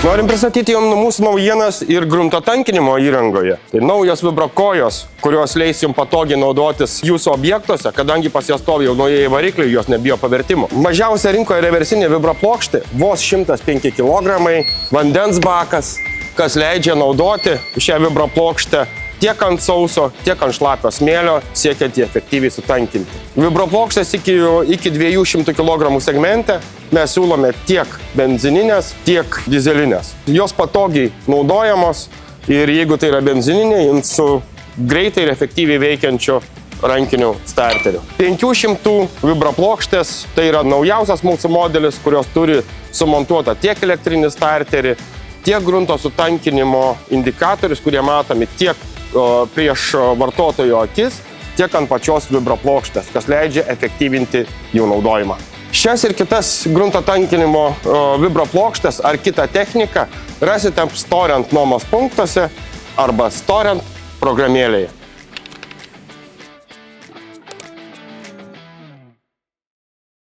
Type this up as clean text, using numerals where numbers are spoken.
Norim pristatyti jums mūsų naujienas ir grunto tankinimo įrangoje. Tai naujos vibrokojos, kurios leis jums patogiai naudotis jūsų objektuose, kadangi pas jas stovi jau naujieji varikliai, jos nebijo pavertimo. Mažiausia rinkoje reversinė vibroplokštė, vos 105 kg, vandens bakas, kas leidžia naudoti šią vibroplokštę tiek ant sauso, tiek ant šlapio smėlio, siekiant jį efektyviai sutankinti. Vibroplokštės iki 200 kg segmente mes siūlome tiek benzininės, tiek dizelinės. Jos patogiai naudojamos ir jeigu tai yra benzininė, jums su greitai ir efektyviai veikiančiu rankiniu starteriu. 500 vibroplokštės, tai yra naujausias mūsų modelis, kurios turi sumontuotą tiek elektrinį starterį, tiek grunto sutankinimo indikatorius, kurie matomi tiek prieš vartotojo akis, tiek ant pačios vibroplokštės, kas leidžia efektyvinti jų naudojimą. Šias ir kitas grunto tankinimo vibroplokštės ar kitą techniką rasite Storent nuomos punktuose arba Storent programėlėje.